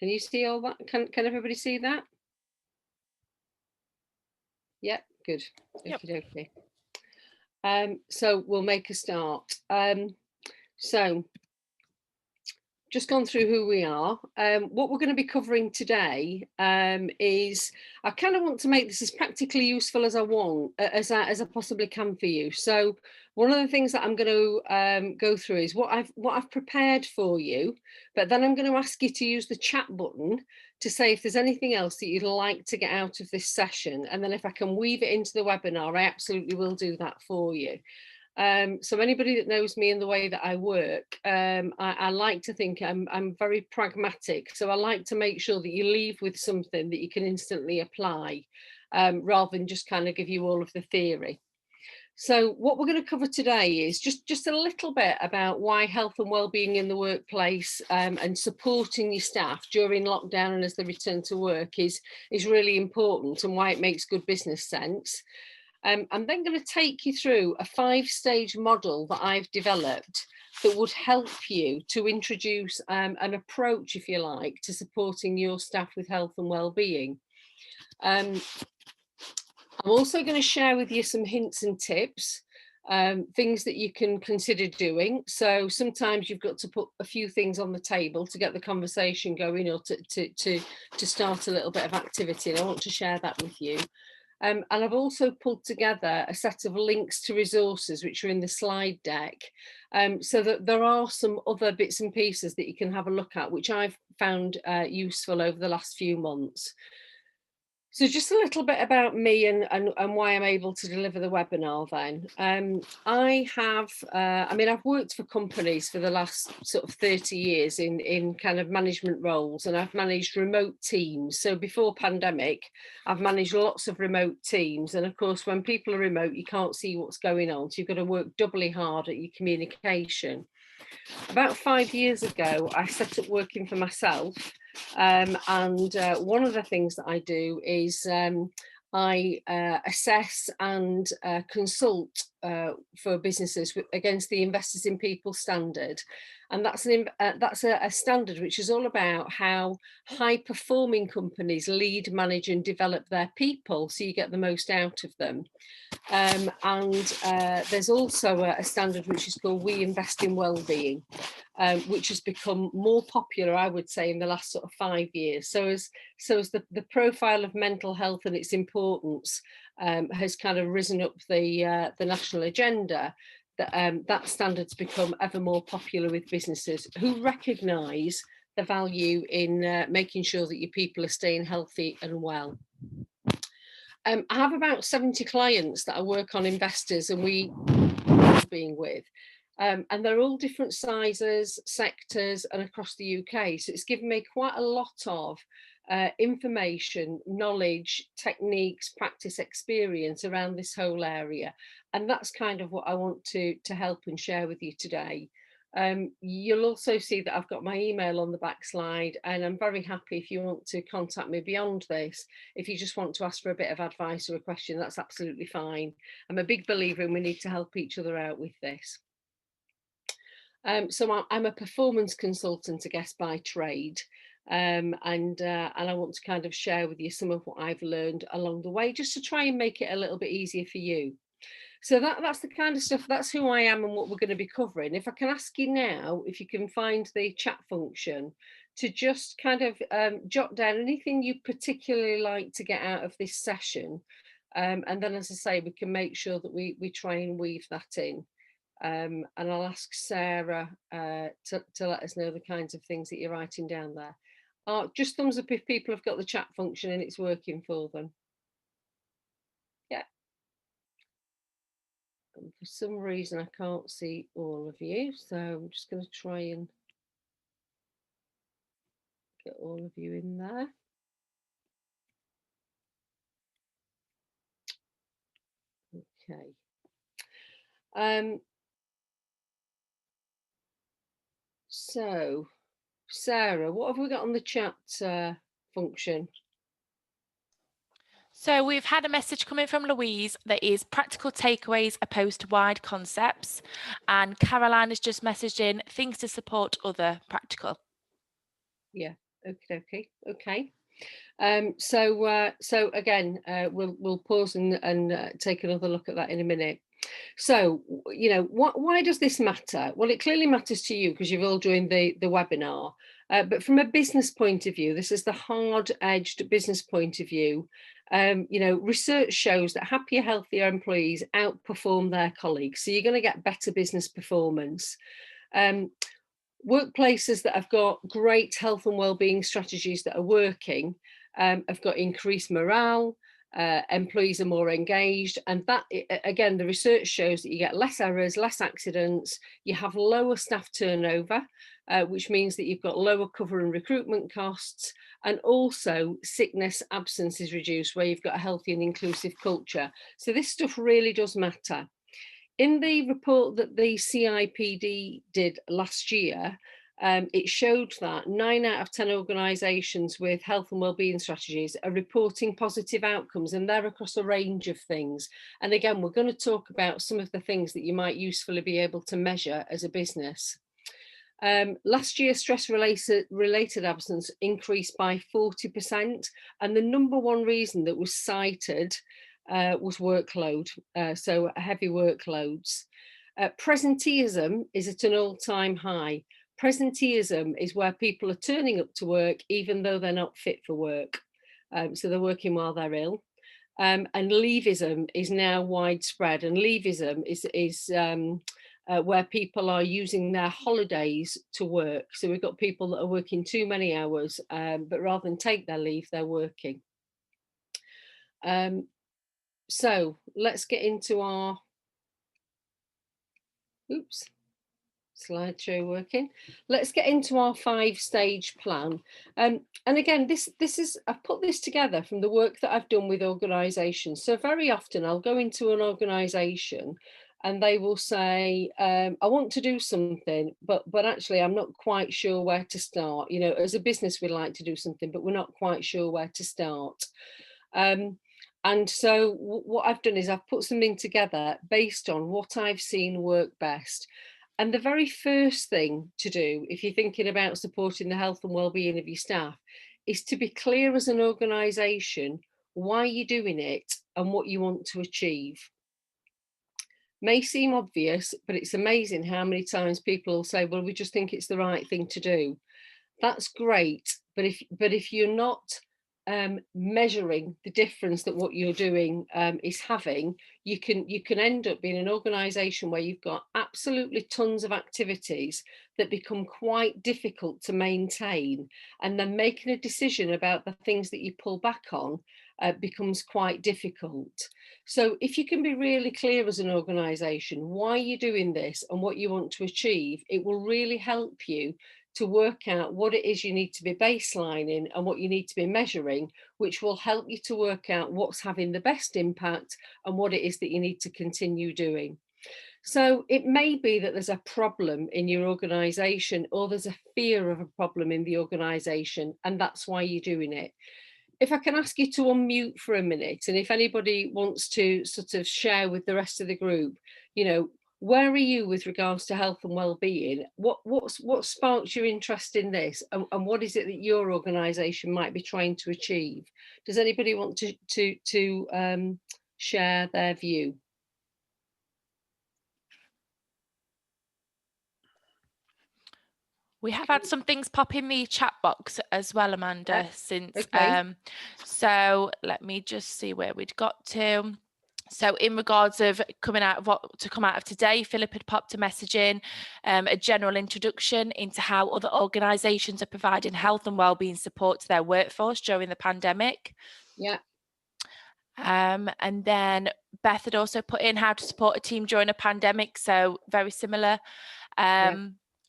Can you see all that? Can everybody see that? Yeah, good. Yep. Okay. So we'll make a start. So just gone through who we are. What we're going to be covering today is, I kind of want to make this as practically useful as I possibly can for you. So one of the things that I'm going to go through is what I've prepared for you, but then I'm going to ask you to use the chat button to say if there's anything else that you'd like to get out of this session, and then if I can weave it into the webinar, I absolutely will do that for you. So anybody that knows me in the way that I work, I like to think I'm very pragmatic. So I like to make sure that you leave with something that you can instantly apply, rather than just kind of give you all of the theory. So what we're going to cover today is just a little bit about why health and wellbeing in the workplace, and supporting your staff during lockdown and as they return to work is really important, and why it makes good business sense. I'm then going to take you through a 5-stage model that I've developed that would help you to introduce an approach, if you like, to supporting your staff with health and well-being. I'm also going to share with you some hints and tips, things that you can consider doing. So sometimes you've got to put a few things on the table to get the conversation going, or to start a little bit of activity, and I want to share that with you. And I've also pulled together a set of links to resources which are in the slide deck, so that there are some other bits and pieces that you can have a look at, which I've found useful over the last few months. So just a little bit about me and why I'm able to deliver the webinar then. I've worked for companies for the last sort of 30 years in kind of management roles, and I've managed remote teams. So before pandemic, I've managed lots of remote teams. And of course, when people are remote, you can't see what's going on. So you've got to work doubly hard at your communication. About 5 years ago, I set up working for myself. And one of the things that I do is I assess and consult for businesses against the Investors in People standard. And that's a standard which is all about how high-performing companies lead, manage and develop their people, so you get the most out of them. There's also a standard which is called We Invest in Wellbeing, which has become more popular, I would say, in the last sort of 5 years. So as the profile of mental health and its importance has kind of risen up the national agenda, that standard's become ever more popular with businesses who recognise the value in making sure that your people are staying healthy and well. I have about 70 clients that I work on investors and being with. And they're all different sizes, sectors, and across the UK. So it's given me quite a lot of information, knowledge, techniques, practice, experience around this whole area. And that's kind of what I want to help and share with you today. You'll also see that I've got my email on the back slide, and I'm very happy if you want to contact me beyond this. If you just want to ask for a bit of advice or a question, that's absolutely fine. I'm a big believer in we need to help each other out with this. So I'm a performance consultant, I guess, by trade. And I want to kind of share with you some of what I've learned along the way, just to try and make it a little bit easier for you. So that's the kind of stuff, that's who I am and what we're going to be covering. If I can ask you now, if you can find the chat function to just kind of jot down anything you particularly like to get out of this session. And then, as I say, we can make sure that we try and weave that in. And I'll ask Sarah to let us know the kinds of things that you're writing down there. Just thumbs up if people have got the chat function and it's working for them. Yeah. And for some reason, I can't see all of you, so I'm just going to try and get all of you in there. Okay. So, Sarah, what have we got on the chat function? So we've had a message coming from Louise that is practical takeaways opposed to wide concepts. And Caroline has just messaged in things to support other practical. Yeah, Okay. So again, we'll pause and take another look at that in a minute. So, why does this matter? Well, it clearly matters to you because you've all joined the webinar. But from a business point of view, this is the hard-edged business point of view. Research shows that happier, healthier employees outperform their colleagues. So you're going to get better business performance. Workplaces that have got great health and wellbeing strategies that are working have got increased morale. Employees are more engaged, and that again, the research shows that you get less errors, less accidents, you have lower staff turnover, which means that you've got lower cover and recruitment costs, and also sickness absence is reduced where you've got a healthy and inclusive culture. So this stuff really does matter. In the report that the CIPD did last year, it showed that 9 out of 10 organisations with health and wellbeing strategies are reporting positive outcomes, and they're across a range of things. And again, we're going to talk about some of the things that you might usefully be able to measure as a business. Last year, stress-related absence increased by 40%, and the number one reason that was cited was workload, so heavy workloads. Presenteeism is at an all-time high. Presenteeism is where people are turning up to work even though they're not fit for work. So they're working while they're ill. And leavism is now widespread, and leavism is where people are using their holidays to work. So we've got people that are working too many hours, but rather than take their leave, they're working. So let's get into our, slideshow working. Let's get into our 5-stage plan. And again, this is, I've put this together from the work that I've done with organisations. So very often I'll go into an organisation and they will say, I want to do something, but actually I'm not quite sure where to start. As a business, we'd like to do something, but we're not quite sure where to start. And so what I've done is I've put something together based on what I've seen work best. And the very first thing to do, if you're thinking about supporting the health and wellbeing of your staff, is to be clear as an organisation why you're doing it and what you want to achieve. May seem obvious, but it's amazing how many times people will say, well, we just think it's the right thing to do. That's great, but if you're not measuring the difference that what you're doing is having, you can end up being an organisation where you've got absolutely tons of activities that become quite difficult to maintain, and then making a decision about the things that you pull back on becomes quite difficult. So if you can be really clear as an organisation why you're doing this and what you want to achieve, it will really help you to work out what it is you need to be baselining and what you need to be measuring, which will help you to work out what's having the best impact and what it is that you need to continue doing. So it may be that there's a problem in your organisation, or there's a fear of a problem in the organisation, and that's why you're doing it. If I can ask you to unmute for a minute, and if anybody wants to sort of share with the rest of the group, where are you with regards to health and well-being? What sparked your interest in this, and what is it that your organisation might be trying to achieve? Does anybody want to share their view? We have had some things pop in the chat box as well, Amanda, since Okay. so let me just see where we'd got to. So in regards of coming out of what to come out of today, Philip had popped a message in, a general introduction into how other organisations are providing health and wellbeing support to their workforce during the pandemic. Yeah. And then Beth had also put in how to support a team during a pandemic, so very similar.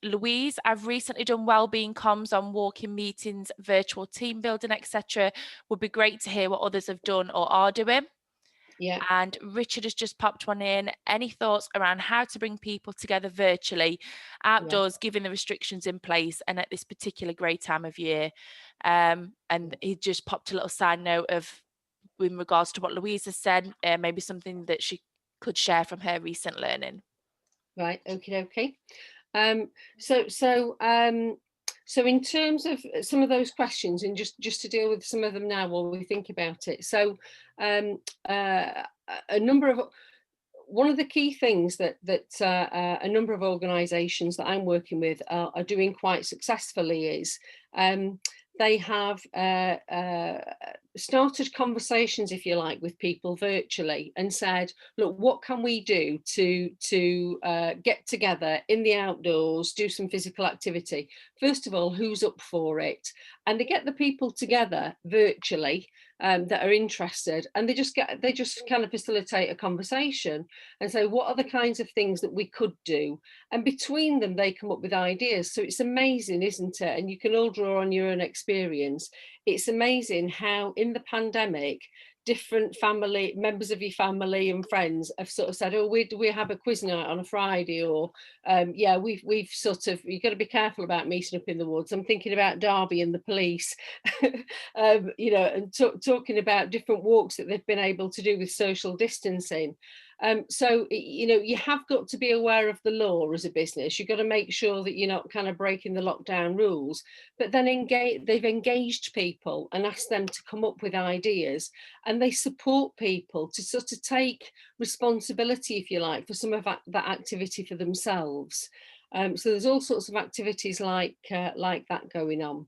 Louise, I've recently done wellbeing comms on walk-in meetings, virtual team building, etc. Would be great to hear what others have done or are doing. Yeah. And Richard has just popped one in. Any thoughts around how to bring people together virtually, outdoors, given the restrictions in place and at this particular great time of year? And he just popped a little side note of, in regards to what Louise has said, maybe something that she could share from her recent learning. Right. Okay. So in terms of some of those questions, and just to deal with some of them now while we think about it. So a number of one of the key things that a number of organisations that I'm working with are doing quite successfully is they have started conversations, if you like, with people virtually and said, look, what can we do to get together in the outdoors, do some physical activity? First of all, who's up for it? And they get the people together virtually that are interested, and they just kind of facilitate a conversation and say, what are the kinds of things that we could do? And between them, they come up with ideas. So it's amazing, isn't it? And you can all draw on your own experience. It's amazing how in the pandemic, different family members of your family and friends have sort of said, oh, we have a quiz night on a Friday, or yeah, we've sort of, you've got to be careful about meeting up in the woods. I'm thinking about Derby and the police, you know, and talking about different walks that they've been able to do with social distancing. So, you know, you have got to be aware of the law as a business. You've got to make sure that you're not kind of breaking the lockdown rules, but then they've engaged people and asked them to come up with ideas, and they support people to sort of take responsibility, if you like, for some of that activity for themselves. So there's all sorts of activities like that going on.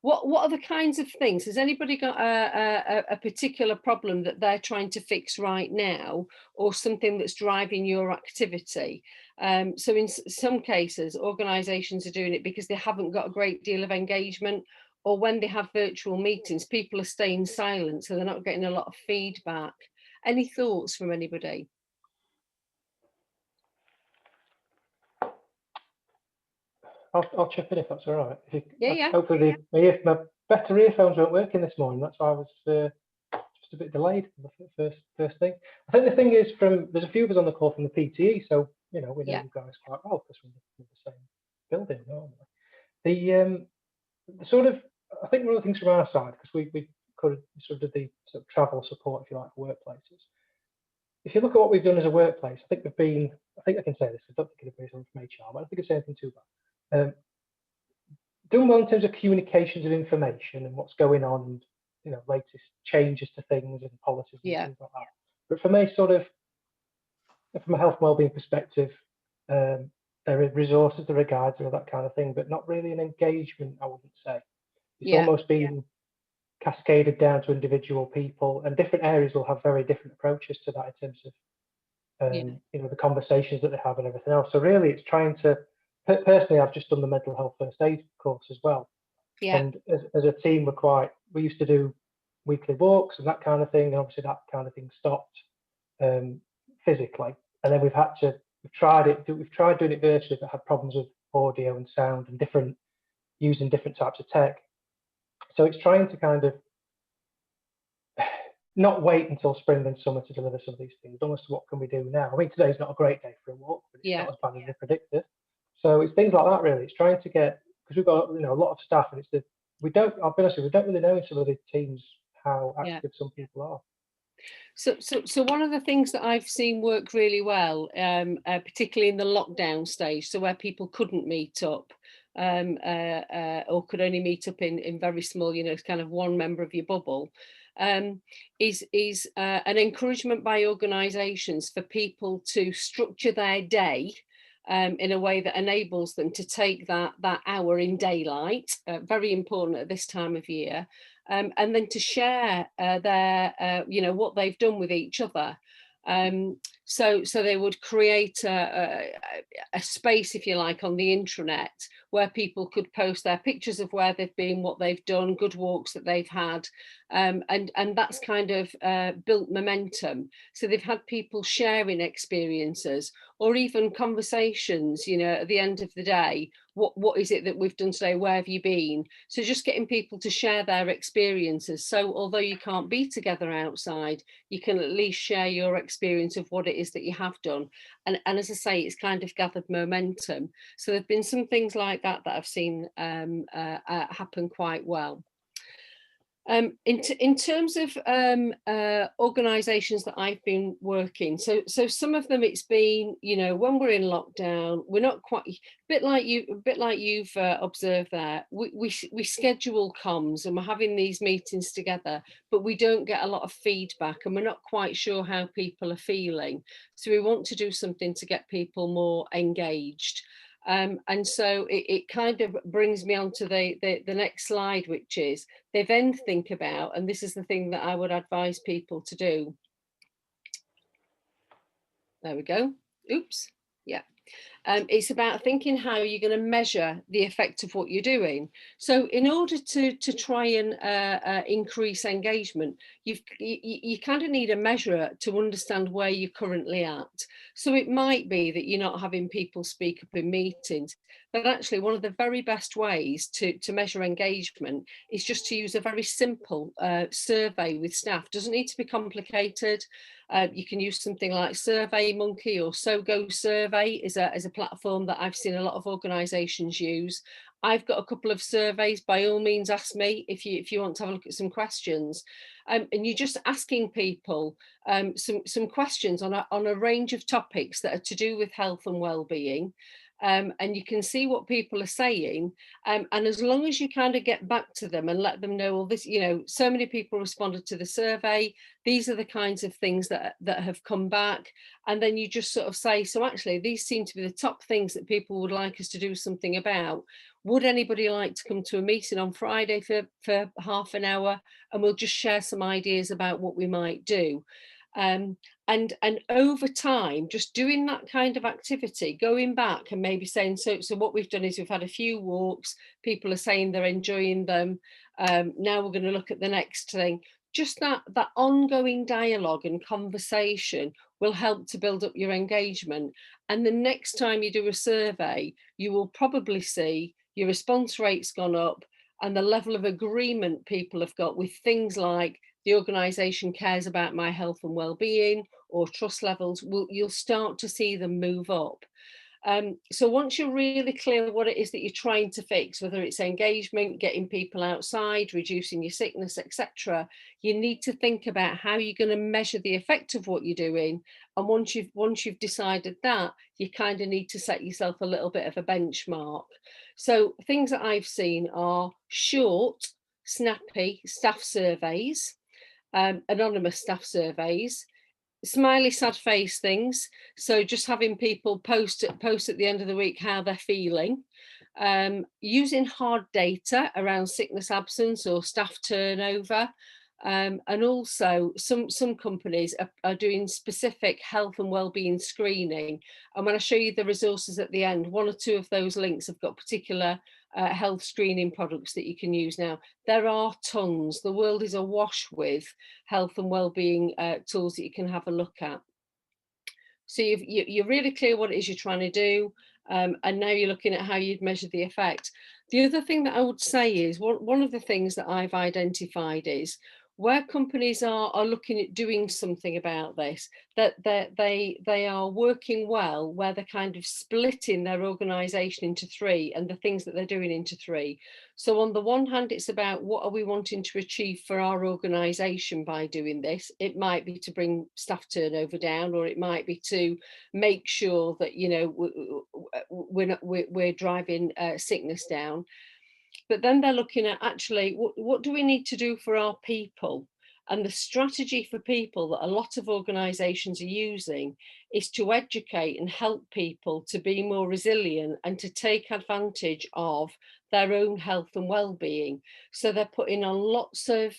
What are the kinds of things? Has anybody got a particular problem that they're trying to fix right now, or something that's driving your activity? So in some cases, organisations are doing it because they haven't got a great deal of engagement, or when they have virtual meetings, people are staying silent, so they're not getting a lot of feedback. Any thoughts from anybody? I'll chip in if that's all right. Yeah. Hopefully my better earphones weren't working this morning. That's why I was just a bit delayed for the first thing. I think the thing is, there's a few of us on the call from the PTE, so you know we know you guys quite well because we're in the same building normally. The sort of, I think one of the things from our side, because we could sort of the sort of travel support, if you like, for workplaces. If you look at what we've done as a workplace, I think I can say this, I don't think anybody's on from HR, but I don't think it's anything too bad. Doing well in terms of communications of information and what's going on, and you know, latest changes to things and policies and things like that. But for me, sort of from a health and wellbeing perspective, there are resources, there are guides, there are that kind of thing, but not really an engagement, I wouldn't say. It's almost been cascaded down to individual people, and different areas will have very different approaches to that in terms of you know, the conversations that they have and everything else. So really it's trying to, personally, I've just done the mental health first aid course as well. And as a team, we used to do weekly walks and that kind of thing, and obviously that kind of thing stopped physically. And then we've tried doing it virtually, but had problems with audio and sound and using different types of tech. So it's trying to kind of not wait until spring and summer to deliver some of these things. Almost what can we do now? I mean, today's not a great day for a walk, but it's not as bad as we predicted. So it's things like that, really. It's trying to get, because we've got, you know, a lot of staff, and I'll be honest with you, we don't really know in some of the teams how active some people are. So one of the things that I've seen work really well, particularly in the lockdown stage, so where people couldn't meet up, or could only meet up in very small, you know, kind of one member of your bubble, is an encouragement by organisations for people to structure their day in a way that enables them to take that hour in daylight, very important at this time of year, and then to share their, you know, what they've done with each other. So they would create a space, if you like, on the intranet where people could post their pictures of where they've been, what they've done, good walks that they've had, and that's kind of built momentum. So they've had people sharing experiences, or even conversations, you know, at the end of the day, what is it that we've done today, where have you been? So just getting people to share their experiences, so although you can't be together outside, you can at least share your experience of what it is that you have done. And as I say, it's kind of gathered momentum. So there have been some things like that I've seen happen quite well. In terms of organisations that I've been working, so some of them it's been, you know, when we're in lockdown, we're not quite, a bit like you've observed there. We schedule comms and we're having these meetings together, but we don't get a lot of feedback and we're not quite sure how people are feeling. So we want to do something to get people more engaged. And so it kind of brings me on to the next slide, which is they then think about, and this is the thing that I would advise people to do. There we go. Oops. Yeah. It's about thinking how you're going to measure the effect of what you're doing. So in order to try and increase engagement, you kind of need a measure to understand where you're currently at. So it might be that you're not having people speak up in meetings, but actually one of the very best ways to measure engagement is just to use a very simple survey with staff. Doesn't need to be complicated. You can use something like SurveyMonkey or SoGo Survey is a platform that I've seen a lot of organisations use. I've got a couple of surveys. By all means, ask me if you want to have a look at some questions. And you're just asking people some questions on a range of topics that are to do with health and well-being. And you can see what people are saying. And as long as you kind of get back to them and let them know, well, this, you know, so many people responded to the survey. These are the kinds of things that have come back. And then you just sort of say, so actually, these seem to be the top things that people would like us to do something about. Would anybody like to come to a meeting on Friday for half an hour? And we'll just share some ideas about what we might do. And over time, just doing that kind of activity, going back and maybe saying, so what we've done is we've had a few walks, people are saying they're enjoying them. Now we're going to look at the next thing. Just that ongoing dialogue and conversation will help to build up your engagement. And the next time you do a survey, you will probably see your response rate's gone up and the level of agreement people have got with things like the organisation cares about my health and well-being, or trust levels, you'll start to see them move up. So once you're really clear what it is that you're trying to fix, whether it's engagement, getting people outside, reducing your sickness, etc., you need to think about how you're going to measure the effect of what you're doing. And once you've decided that, you kind of need to set yourself a little bit of a benchmark. So things that I've seen are short, snappy staff surveys, anonymous staff surveys, smiley sad face things, so just having people post at the end of the week how they're feeling, using hard data around sickness absence or staff turnover, and also some companies are doing specific health and well-being screening, and when I show you the resources at the end, one or two of those links have got particular health screening products that you can use now. There are tons. The world is awash with health and well-being tools that you can have a look at. So you're really clear what it is you're trying to do, and now you're looking at how you'd measure the effect. The other thing that I would say is one of the things that I've identified is where companies are looking at doing something about this, that they are working well, where they're kind of splitting their organisation into three and the things that they're doing into three. So on the one hand, it's about what are we wanting to achieve for our organisation by doing this. It might be to bring staff turnover down, or it might be to make sure that, you know, we're driving sickness down. But then they're looking at actually what do we need to do for our people? And the strategy for people that a lot of organisations are using is to educate and help people to be more resilient and to take advantage of their own health and well-being. So they're putting on lots of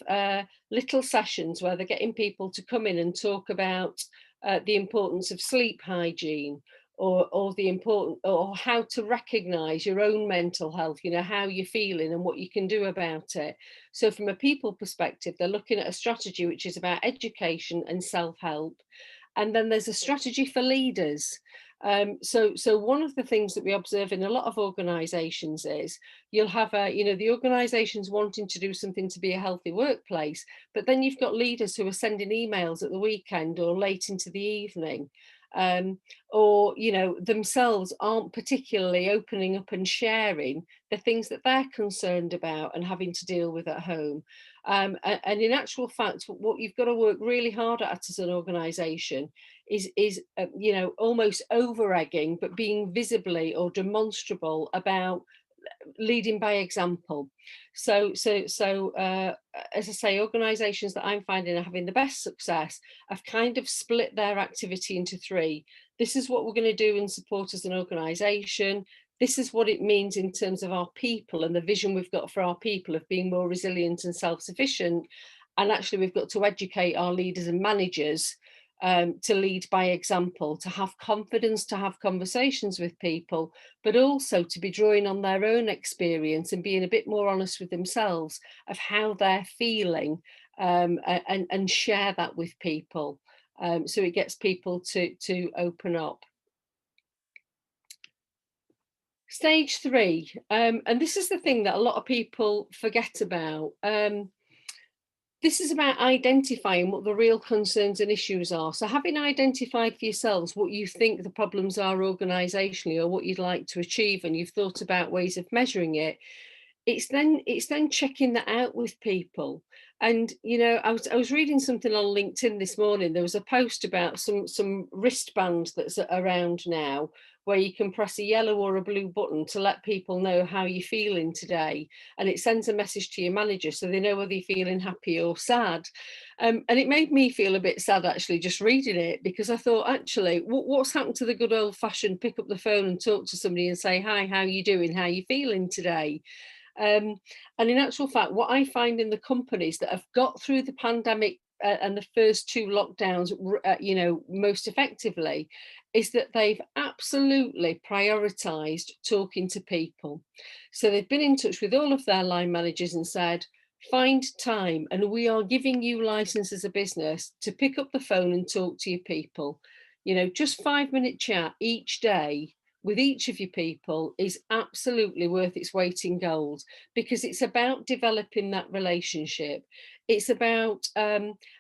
little sessions where they're getting people to come in and talk about the importance of sleep hygiene, or the important, or how to recognize your own mental health, you know, how you're feeling and what you can do about it. So from a people perspective, they're looking at a strategy which is about education and self-help. And then there's a strategy for leaders. So one of the things that we observe in a lot of organizations is you'll have the organizations wanting to do something to be a healthy workplace, but then you've got leaders who are sending emails at the weekend or late into the evening. or, you know, themselves aren't particularly opening up and sharing the things that they're concerned about and having to deal with at home. And in actual fact, what you've got to work really hard at as an organisation is you know, almost over-egging, but being visibly or demonstrable about leading by example. So as I say, organisations that I'm finding are having the best success have kind of split their activity into three. This is what we're going to do and support as an organisation. This is what it means in terms of our people and the vision we've got for our people of being more resilient and self-sufficient. And actually, we've got to educate our leaders and managers to lead by example, to have confidence, to have conversations with people, but also to be drawing on their own experience and being a bit more honest with themselves of how they're feeling, and share that with people. So it gets people to open up. Stage 3, and this is the thing that a lot of people forget about. This is about identifying what the real concerns and issues are. So having identified for yourselves what you think the problems are organisationally or what you'd like to achieve, and you've thought about ways of measuring it, it's then checking that out with people. And, you know, I was reading something on LinkedIn this morning. There was a post about some wristband that's around now, where you can press a yellow or a blue button to let people know how you're feeling today. And it sends a message to your manager so they know whether you're feeling happy or sad. And it made me feel a bit sad, actually, just reading it, because I thought, actually, what's happened to the good old fashioned pick up the phone and talk to somebody and say, hi, how you doing? How you feeling today? And in actual fact, what I find in the companies that have got through the pandemic and the first 2 lockdowns, you know, most effectively, is that they've absolutely prioritised talking to people. So they've been in touch with all of their line managers and said, find time, and we are giving you license as a business to pick up the phone and talk to your people. You know, just 5-minute chat each day with each of your people is absolutely worth its weight in gold, because it's about developing that relationship. It's about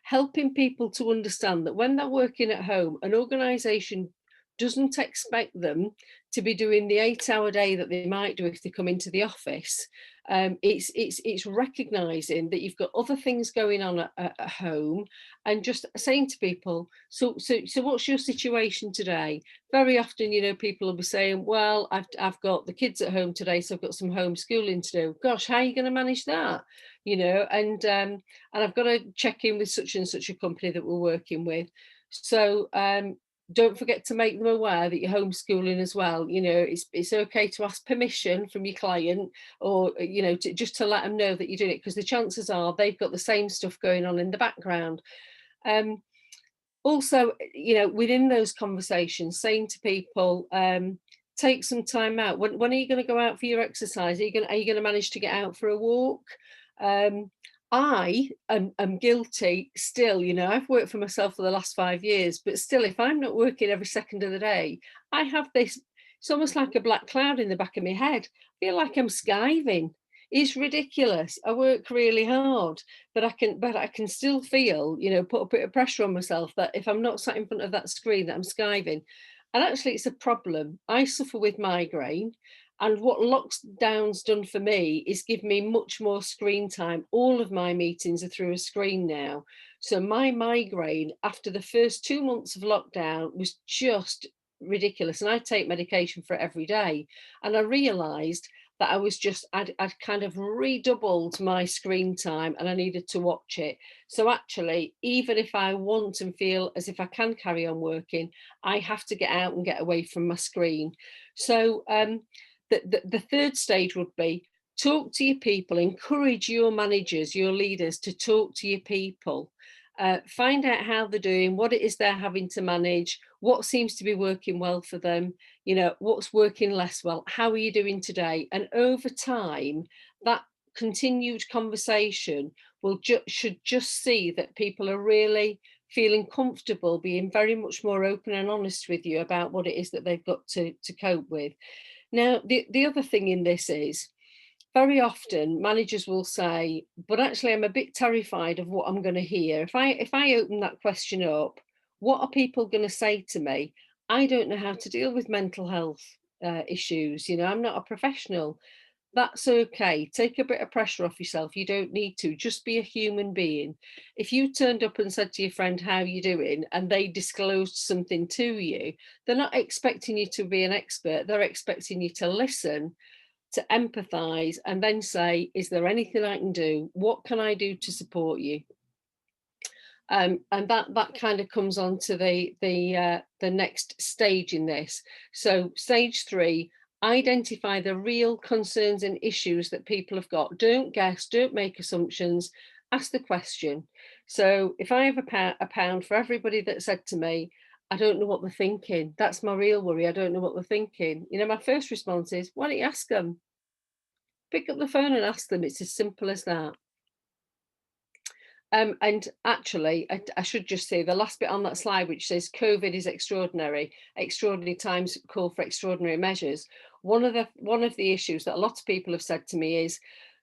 helping people to understand that when they're working at home, an organisation doesn't expect them to be doing the 8-hour day that they might do if they come into the office. It's recognising that you've got other things going on at home, and just saying to people, so what's your situation today? Very often, you know, people will be saying, well, I've got the kids at home today, so I've got some homeschooling to do. Gosh, how are you going to manage that? You know, and I've got to check in with such and such a company that we're working with. So don't forget to make them aware that you're homeschooling as well. You know, it's okay to ask permission from your client, or, you know, just to let them know that you're doing it, because the chances are they've got the same stuff going on in the background. Also, you know, within those conversations, saying to people, take some time out. When are you going to go out for your exercise? Are you going to manage to get out for a walk? I am guilty still, you know, I've worked for myself for the last 5 years, but still, if I'm not working every second of the day, I have this, it's almost like a black cloud in the back of my head. I feel like I'm skiving. It's ridiculous. I work really hard, but I can still feel, you know, put a bit of pressure on myself that if I'm not sat in front of that screen, that I'm skiving. And actually, it's a problem. I suffer with migraine. And what lockdown's done for me is give me much more screen time. All of my meetings are through a screen now. So my migraine after the first 2 months of lockdown was just ridiculous. And I take medication for it every day. And I realised that I'd kind of redoubled my screen time, and I needed to watch it. So actually, even if I want and feel as if I can carry on working, I have to get out and get away from my screen. So the third stage would be talk to your people, encourage your managers, your leaders to talk to your people. Find out how they're doing, what it is they're having to manage, what seems to be working well for them, you know, what's working less well, how are you doing today? And over time, that continued conversation should just see that people are really feeling comfortable being very much more open and honest with you about what it is that they've got to cope with. Now, the other thing in this is, very often managers will say, but actually I'm a bit terrified of what I'm going to hear. If I open that question up, What are people going to say to me? I don't know how to deal with mental health issues. You know, I'm not a professional. That's okay. Take a bit of pressure off yourself. You don't need to. Just be a human being. If you turned up and said to your friend, how you doing? And they disclosed something to you, they're not expecting you to be an expert. They're expecting you to listen, to empathise, and then say, is there anything I can do? What can I do to support you? And that kind of comes on to the next stage in this. So stage 3, identify the real concerns and issues that people have got. Don't guess, don't make assumptions, ask the question. So if I have a pound for everybody that said to me, I don't know what they're thinking, that's my real worry, I don't know what they're thinking, you know, my first response is, why don't you ask them? Pick up the phone and ask them. It's as simple as that. And actually, I should just say the last bit on that slide, which says COVID is extraordinary. Extraordinary times call for extraordinary measures. One of the issues that a lot of people have said to me is,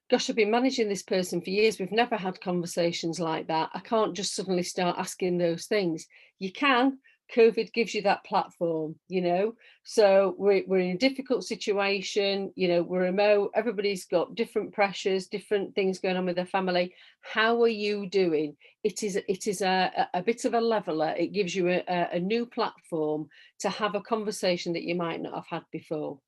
gosh, I've been managing this person for years. We've never had conversations like that. I can't just suddenly start asking those things. You can. COVID gives you that platform, you know. So we're in a difficult situation, you know, we're remote, everybody's got different pressures, different things going on with their family. How are you doing? It is a bit of a leveler. It gives you a new platform to have a conversation that you might not have had before.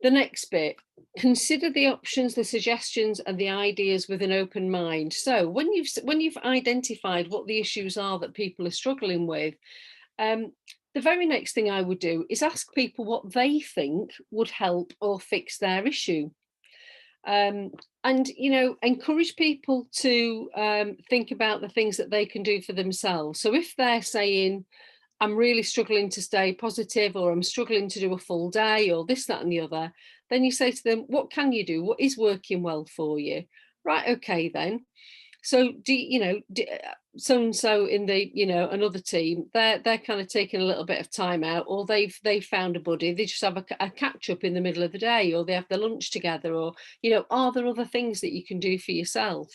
The next bit, consider the options, the suggestions and the ideas with an open mind. So when you've identified what the issues are that people are struggling with, the very next thing I would do is ask people what they think would help or fix their issue. And, you know, encourage people to think about the things that they can do for themselves. So if they're saying, I'm really struggling to stay positive, or I'm struggling to do a full day, or this, that, and the other, then you say to them, what can you do? What is working well for you? Right, okay, then. So so and so in the, you know, another team, they're kind of taking a little bit of time out, or they've found a buddy, they just have a catch up in the middle of the day, or they have their lunch together, or, you know, are there other things that you can do for yourself?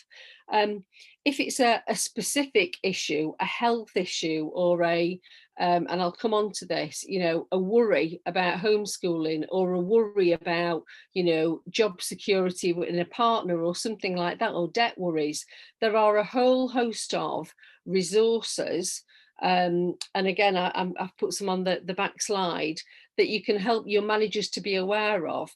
If it's a specific issue, a health issue, or and I'll come on to this, you know, a worry about homeschooling, or a worry about, you know, job security in a partner or something like that, or debt worries, there are a whole host of resources. And again, I've put some on the back slide that you can help your managers to be aware of,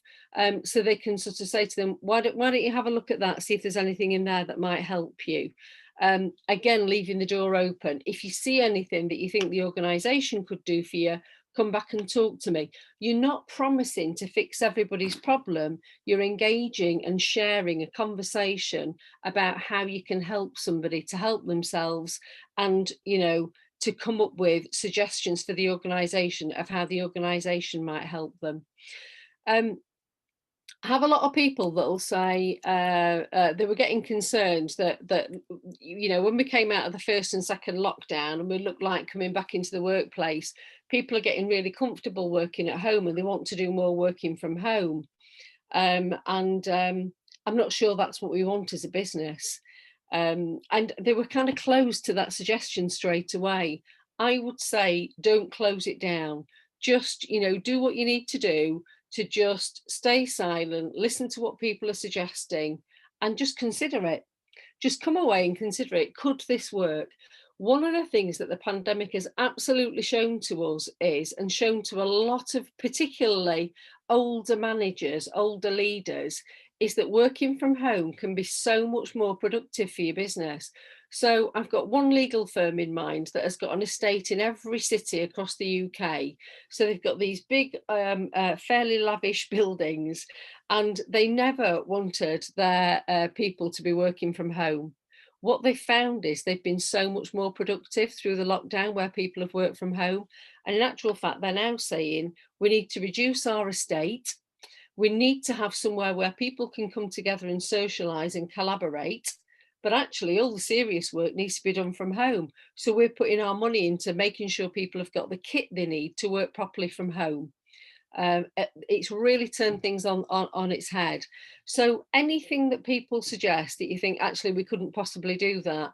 so they can sort of say to them, why don't you have a look at that, see if there's anything in there that might help you. Again, leaving the door open. If you see anything that you think the organisation could do for you, come back and talk to me. You're not promising to fix everybody's problem. You're engaging and sharing a conversation about how you can help somebody to help themselves, and, you know, to come up with suggestions for the organisation of how the organisation might help them. I have a lot of people that will say they were getting concerned that you know, when we came out of the first and second lockdown and we looked like coming back into the workplace, people are getting really comfortable working at home and they want to do more working from home. And I'm not sure that's what we want as a business. And they were kind of closed to that suggestion straight away. I would say, don't close it down. Just, you know, do what you need to do to just stay silent, listen to what people are suggesting, and just consider it. Just come away and consider it. Could this work? One of the things that the pandemic has absolutely shown to us is, and shown to a lot of particularly older managers, older leaders, is that working from home can be so much more productive for your business. So I've got one legal firm in mind that has got an estate in every city across the UK. So they've got these big, fairly lavish buildings, and they never wanted their people to be working from home. What they found is they've been so much more productive through the lockdown, where people have worked from home. And in actual fact, they're now saying we need to reduce our estate. We need to have somewhere where people can come together and socialise and collaborate. But actually, all the serious work needs to be done from home. So we're putting our money into making sure people have got the kit they need to work properly from home. It's really turned things on its head. So anything that people suggest that you think, actually, we couldn't possibly do that,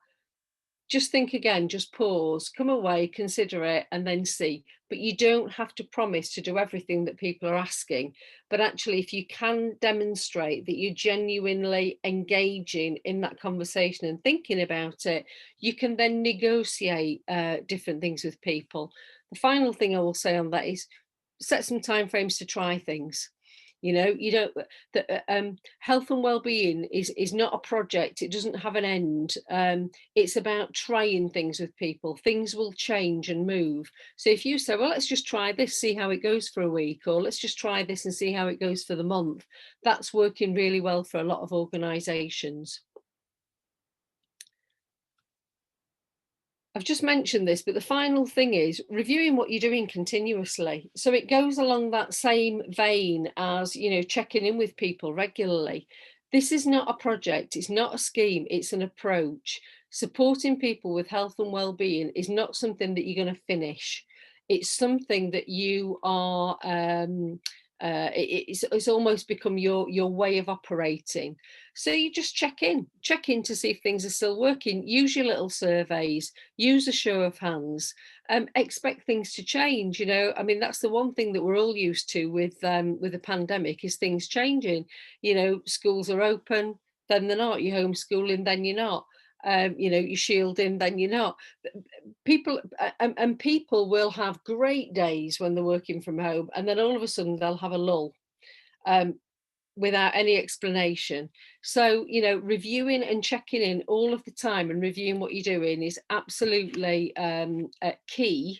just think again, just pause, come away, consider it, and then see. But you don't have to promise to do everything that people are asking. But actually, if you can demonstrate that you're genuinely engaging in that conversation and thinking about it, you can then negotiate different things with people. The final thing I will say on that is set some timeframes to try things. You know, you don't, health and well-being is not a project. It doesn't have an end. It's about trying things with people. Things will change and move. So if you say, well, let's just try this, see how it goes for a week, or let's just try this and see how it goes for the month, that's working really well for a lot of organisations. I've just mentioned this, but the final thing is reviewing what you're doing continuously. So it goes along that same vein as, you know, checking in with people regularly. This is not a project, it's not a scheme, it's an approach. Supporting people with health and well-being is not something that you're going to finish. It's something that you are, it's almost become your way of operating. So you just check in to see if things are still working. Use your little surveys, use a show of hands, expect things to change. You know, I mean, that's the one thing that we're all used to with the pandemic is things changing. You know, schools are open, then they're not. You're homeschooling, then you're not. You know, you're shielding, then you're not. People and people will have great days when they're working from home, and then all of a sudden they'll have a lull. Without any explanation. So, you know, reviewing and checking in all of the time and reviewing what you're doing is absolutely key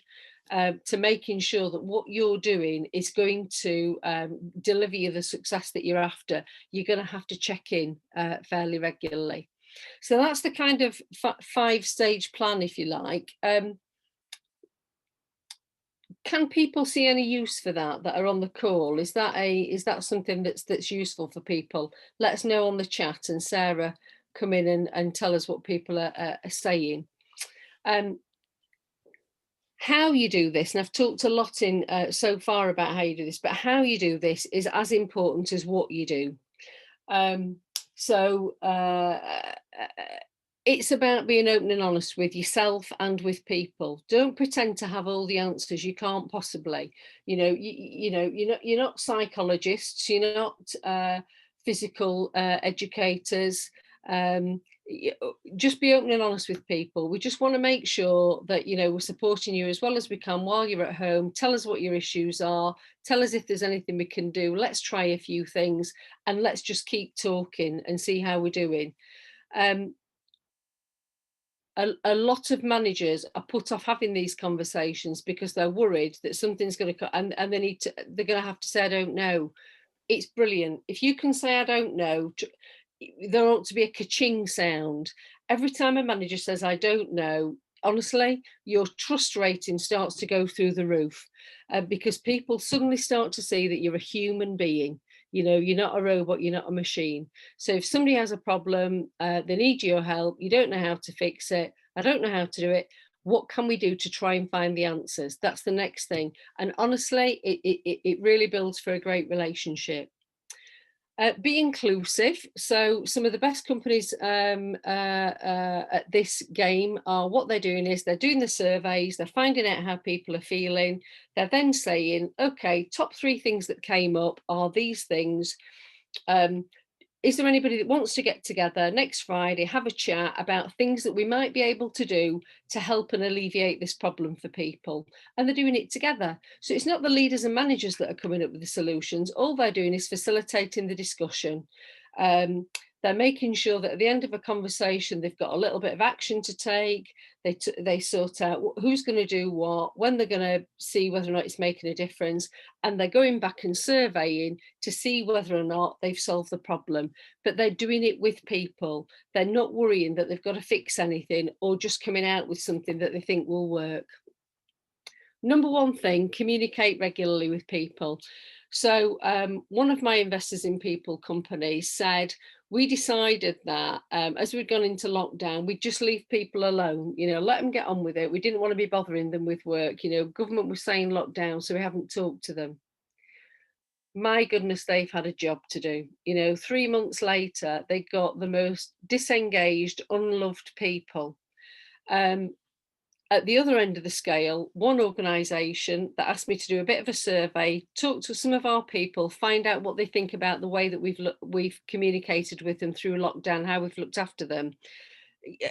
to making sure that what you're doing is going to deliver you the success that you're after. You're going to have to check in fairly regularly. So that's the kind of 5-stage plan, if you like. Can people see any use for that are on the call? Is that something that's useful for people? Let us know on the chat, and Sarah, come in and tell us what people are saying. How you do this, and I've talked a lot in so far about how you do this, but how you do this is as important as what you do. It's about being open and honest with yourself and with people. Don't pretend to have all the answers. You can't possibly. You know, you're not psychologists. You're not physical educators. Just be open and honest with people. We just want to make sure that, you know, we're supporting you as well as we can while you're at home. Tell us what your issues are. Tell us if there's anything we can do. Let's try a few things, and let's just keep talking and see how we're doing. A lot of managers are put off having these conversations because they're worried that something's going to come, and they're going to have to say, I don't know. It's brilliant. If you can say, I don't know, there ought to be a ka-ching sound. Every time a manager says, I don't know, honestly, your trust rating starts to go through the roof because people suddenly start to see that you're a human being. You know, you're not a robot, you're not a machine. So if somebody has a problem, they need your help, you don't know how to fix it, I don't know how to do it, what can we do to try and find the answers? That's the next thing. And honestly, it really builds for a great relationship. Be inclusive. So some of the best companies at this game are, what they're doing is they're doing the surveys, they're finding out how people are feeling. They're then saying, okay, top 3 things that came up are these things. Is there anybody that wants to get together next Friday, have a chat about things that we might be able to do to help and alleviate this problem for people? And they're doing it together. So it's not the leaders and managers that are coming up with the solutions. All they're doing is facilitating the discussion. They're making sure that at the end of a conversation, they've got a little bit of action to take. They sort out who's going to do what, when they're going to see whether or not it's making a difference. And they're going back and surveying to see whether or not they've solved the problem. But they're doing it with people. They're not worrying that they've got to fix anything or just coming out with something that they think will work. Number one thing, communicate regularly with people. So one of my investors in people companies said, we decided that as we'd gone into lockdown, we'd just leave people alone, you know, let them get on with it. We didn't want to be bothering them with work. You know, government was saying lockdown, so we haven't talked to them. My goodness, they've had a job to do. You know, 3 months later, they got the most disengaged, unloved people. At the other end of the scale, one organisation that asked me to do a bit of a survey, talk to some of our people, find out what they think about the way that we've communicated with them through lockdown, how we've looked after them.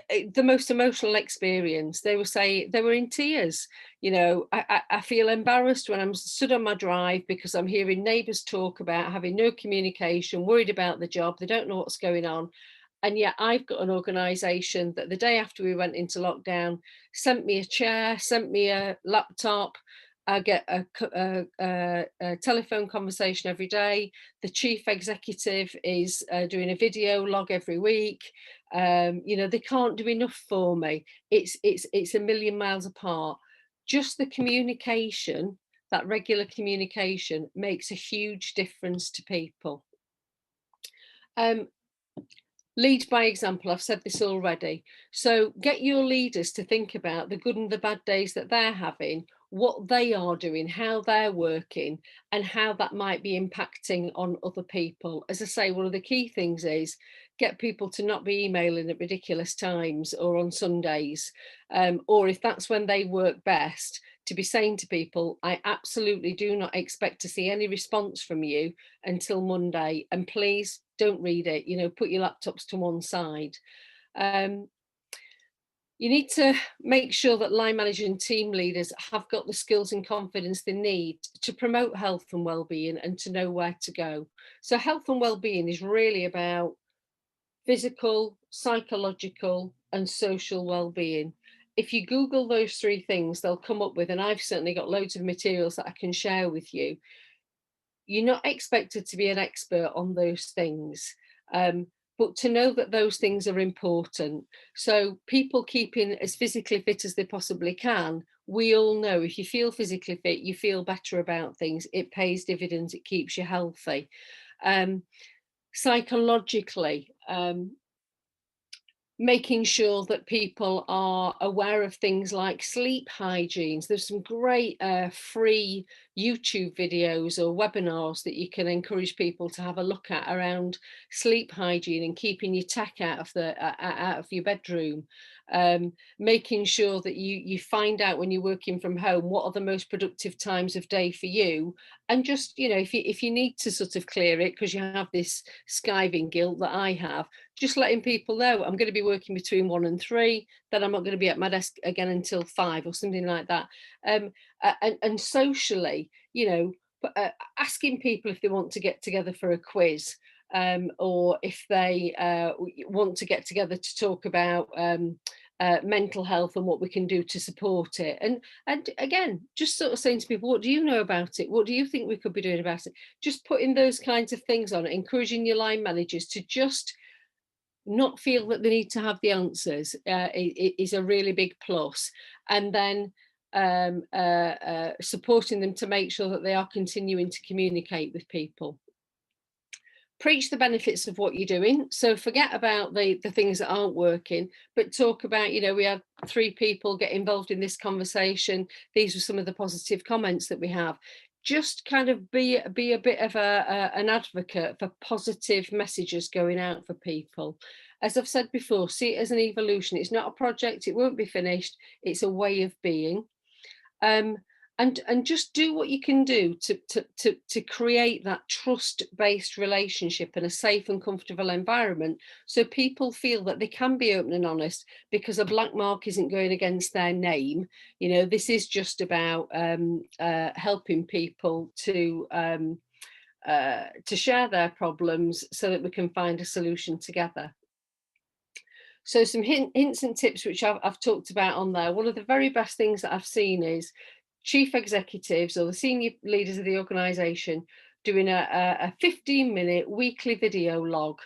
The most emotional experience. They were in tears. I feel embarrassed when I'm stood on my drive because I'm hearing neighbours talk about having no communication, worried about the job, they don't know what's going on. And yet I've got an organisation that the day after we went into lockdown sent me a chair, sent me a laptop. I get a telephone conversation every day. The chief executive is doing a video log every week. They can't do enough for me. It's a million miles apart. Just the communication, that regular communication, makes a huge difference to people. Lead by example. I've said this already. So get your leaders to think about the good and the bad days that they're having, what they are doing, how they're working, and how that might be impacting on other people. As I say, one of the key things is get people to not be emailing at ridiculous times or on Sundays, or if that's when they work best, to be saying to people, I absolutely do not expect to see any response from you until Monday, and please don't read it, put your laptops to one side. You need to make sure that line managers and team leaders have got the skills and confidence they need to promote health and well-being and to know where to go. So health and well-being is really about physical, psychological, and social well-being. If you Google those three things, they'll come up with, and I've certainly got loads of materials that I can share with you. You're not expected to be an expert on those things, but to know that those things are important. So people keeping as physically fit as they possibly can, we all know if you feel physically fit, you feel better about things, it pays dividends, it keeps you healthy. Psychologically, making sure that people are aware of things like sleep hygienes. There's some great free YouTube videos or webinars that you can encourage people to have a look at around sleep hygiene and keeping your tech out of your bedroom. Making sure that you find out when you're working from home what are the most productive times of day for you, and just if you need to sort of clear it because you have this skiving guilt that I have, just letting people know I'm going to be working between 1 and 3, then I'm not going to be at my desk again until 5 or something like that. And socially, asking people if they want to get together for a quiz, or if they want to get together to talk about mental health and what we can do to support it. And again, just sort of saying to people, what do you know about it? What do you think we could be doing about it? Just putting those kinds of things on it, encouraging your line managers to just not feel that they need to have the answers is a really big plus. And then supporting them to make sure that they are continuing to communicate with people. Preach the benefits of what you're doing. So forget about the things that aren't working, but talk about, we had 3 people get involved in this conversation. These were some of the positive comments that we have. Just kind of be a bit of an advocate for positive messages going out for people. As I've said before, see it as an evolution. It's not a project, it won't be finished. It's a way of being. And just do what you can do to create that trust-based relationship and a safe and comfortable environment, so people feel that they can be open and honest, because a black mark isn't going against their name. This is just about helping people to share their problems so that we can find a solution together. So some hints and tips which I've talked about on there. One of the very best things that I've seen is chief executives or the senior leaders of the organisation doing a 15-minute weekly video log,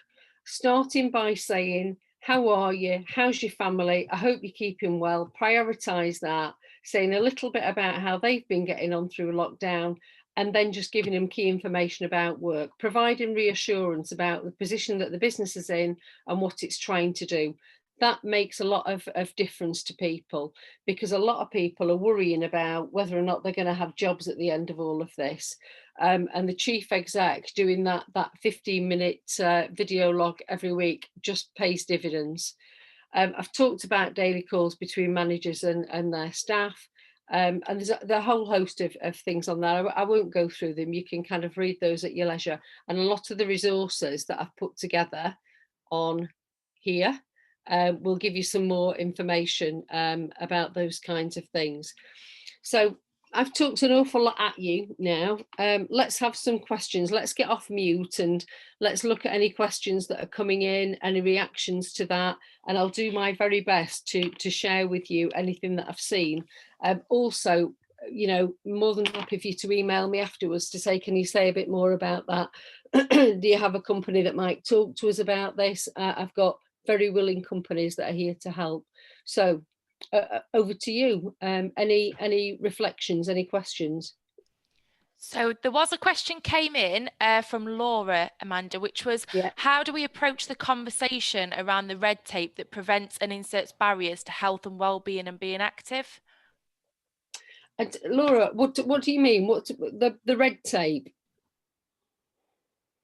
starting by saying, how are you? How's your family? I hope you're keeping well. Prioritise that, saying a little bit about how they've been getting on through lockdown, and then just giving them key information about work, providing reassurance about the position that the business is in and what it's trying to do. That makes a lot of difference to people, because a lot of people are worrying about whether or not they're going to have jobs at the end of all of this. And the chief exec doing that 15-minute video log every week just pays dividends. I've talked about daily calls between managers and their staff. And there's a whole host of things on there. I won't go through them. You can kind of read those at your leisure. And a lot of the resources that I've put together on here will give you some more information about those kinds of things. So I've talked an awful lot at you now. Let's have some questions. Let's get off mute and let's look at any questions that are coming in, any reactions to that. And I'll do my very best to share with you anything that I've seen. Also, you know, more than happy for you to email me afterwards to say, can you say a bit more about that? Do you have a company that might talk to us about this? I've got very willing companies that are here to help. So over to you. Any reflections, any questions? So there was a question came in from Laura, Amanda, which was, how do we approach the conversation around the red tape that prevents and inserts barriers to health and well-being and being active? And Laura, what do you mean? What the red tape?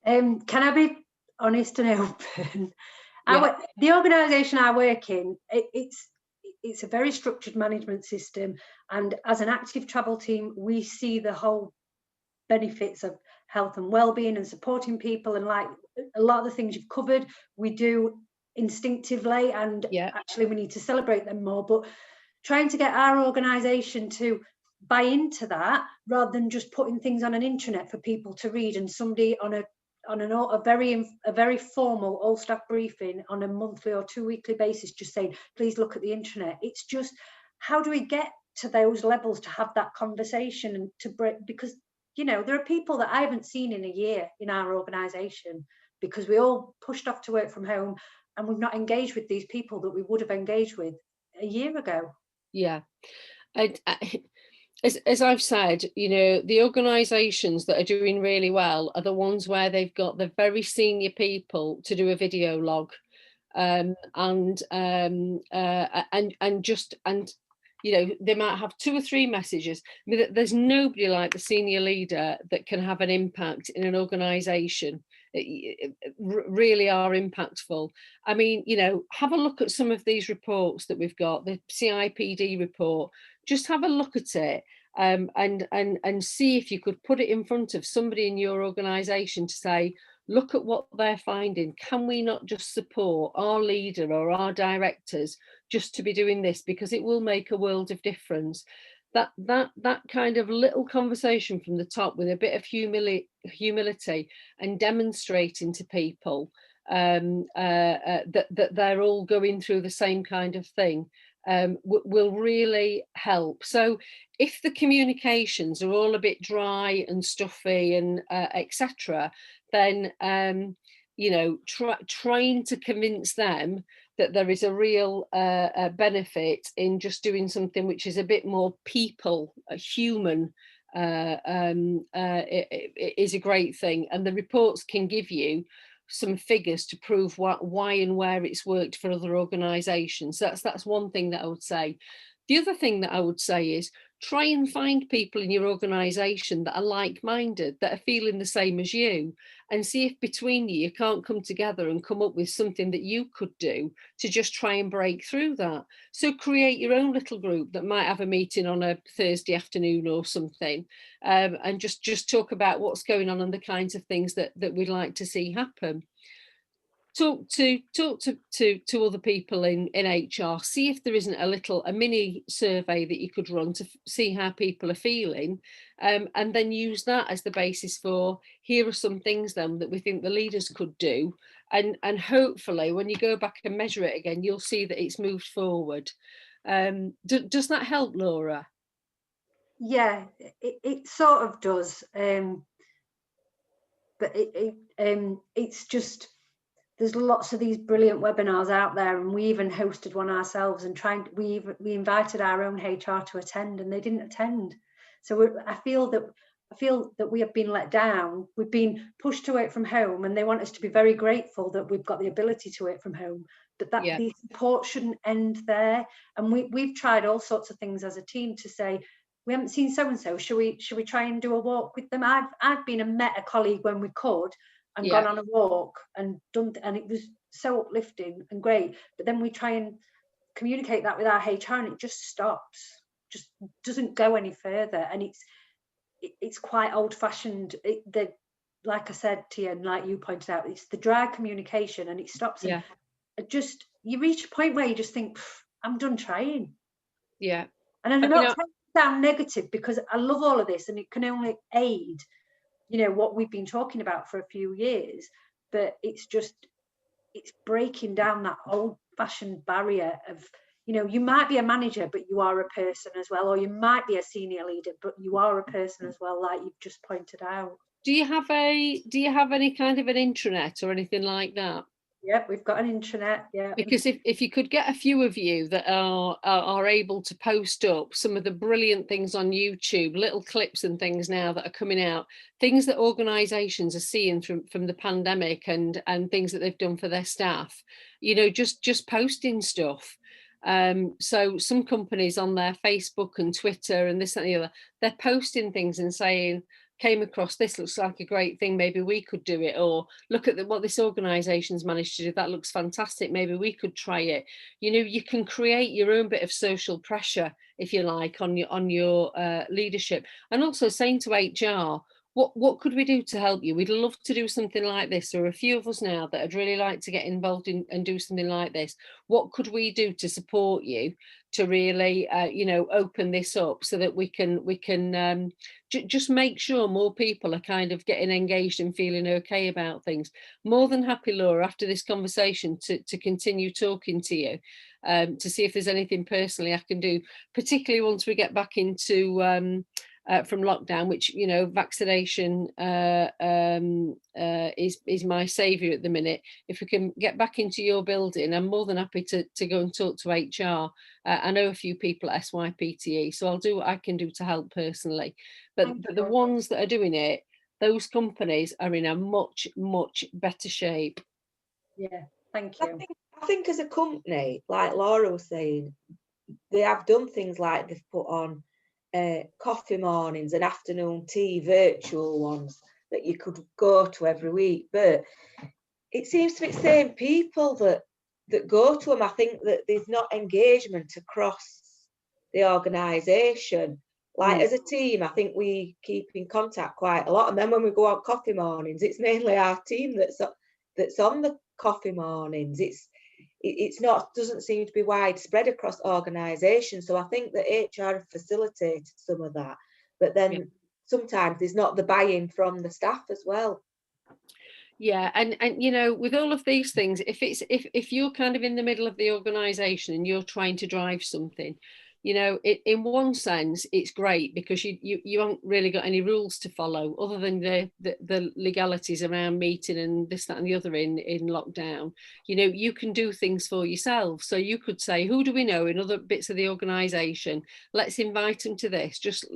Can I be honest and open? The organisation I work in, it's a very structured management system, and as an active travel team, we see the whole benefits of health and well-being and supporting people, and like a lot of the things you've covered, we do instinctively, and actually we need to celebrate them more. But trying to get our organisation to buy into that rather than just putting things on an intranet for people to read, and somebody on a very formal all staff briefing on a monthly or 2 weekly basis just saying, please look at the intranet. It's just, how do we get to those levels to have that conversation and to break, because you know there are people that I haven't seen in a year in our organisation because we all pushed off to work from home and we've not engaged with these people that we would have engaged with a year ago. As I've said, you know, the organisations that are doing really well are the ones where they've got the very senior people to do a video log, and you know, they might have 2 or 3 messages. I mean, there's nobody like the senior leader that can have an impact in an organisation. Really are impactful. I mean, you know, have a look at some of these reports that we've got, the CIPD report. Just have a look at it and see if you could put it in front of somebody in your organisation to say, look at what they're finding. Can we not just support our leader or our directors just to be doing this, because it will make a world of difference. That kind of little conversation from the top with a bit of humility and demonstrating to people that they're all going through the same kind of thing will really help. So if the communications are all a bit dry and stuffy and etc., then you know, trying to convince them that there is a real benefit in just doing something which is a bit more human is a great thing. And the reports can give you some figures to prove why and where it's worked for other organisations. That's one thing that I would say. The other thing that I would say is try and find people in your organisation that are like-minded, that are feeling the same as you, and see if between you can't come together and come up with something that you could do to just try and break through that. So create your own little group that might have a meeting on a Thursday afternoon or something, and just talk about what's going on and the kinds of things that we'd like to see happen. Talk to other people in HR, see if there isn't a mini survey that you could run to see how people are feeling, and then use that as the basis for, here are some things then that we think the leaders could do, and hopefully when you go back and measure it again, you'll see that it's moved forward. Does that help, Laura? Yeah, it sort of does, but it's just, there's lots of these brilliant webinars out there, and we even hosted one ourselves and we invited our own HR to attend, and they didn't attend. So I feel that we have been let down. We've been pushed to work from home, and they want us to be very grateful that we've got the ability to work from home, but the support shouldn't end there. And we've tried all sorts of things as a team to say, we haven't seen so and so, should we try and do a walk with them? I've been and met a colleague when we could, and gone on a walk and done, and it was so uplifting and great. But then we try and communicate that with our HR, and it just stops, just doesn't go any further, and it's quite old-fashioned. Like I said to you, and like you pointed out, it's the dry communication, and it stops. And just you reach a point where you just think, I'm done trying. And I'm not trying to sound negative, because I love all of this, and it can only aid, what we've been talking about for a few years. But it's breaking down that old-fashioned barrier of, you might be a manager, but you are a person as well, or you might be a senior leader, but you are a person as well, like you've just pointed out. Do you have any kind of an intranet or anything like that? Yeah, we've got an intranet. Yeah. Because if you could get a few of you that are able to post up some of the brilliant things on YouTube, little clips and things now that are coming out, things that organisations are seeing from the pandemic, and things that they've done for their staff, just posting stuff. So some companies on their Facebook and Twitter and this and the other, they're posting things and saying, came across this, looks like a great thing, maybe we could do it, or look at what this organisation's managed to do, that looks fantastic, maybe we could try it. You can create your own bit of social pressure, if you like, on your leadership. And also saying to HR, what could we do to help you? We'd love to do something like this. There are a few of us now that would really like to get involved in and do something like this. What could we do to support you to really open this up, so that we can just make sure more people are kind of getting engaged and feeling okay about things. More than happy, Laura, after this conversation to continue talking to you, to see if there's anything personally I can do, particularly once we get back into from lockdown, which vaccination is my saviour at the minute. If we can get back into your building, I'm more than happy to go and talk to HR. I know a few people at SYPTE, so I'll do what I can do to help personally. But the ones that are doing it, those companies are in a much better shape. Yeah, thank you. I think as a company, like Laura was saying, they have done things like they've put on coffee mornings and afternoon tea, virtual ones that you could go to every week. But it seems to be the same people that go to them. I think that there's not engagement across the organisation. Like as a team, I think we keep in contact quite a lot. And then when we go out coffee mornings, it's mainly our team that's on the coffee mornings. It's not, doesn't seem to be widespread across organisations. So I think that HR have facilitated some of that, but then sometimes there's not the buy-in from the staff as well. Yeah, and with all of these things, if you're kind of in the middle of the organisation and you're trying to drive something, in one sense it's great, because you haven't really got any rules to follow other than the legalities around meeting and this, that and the other in lockdown. You can do things for yourself. So you could say, who do we know in other bits of the organisation? Let's invite them to this. Just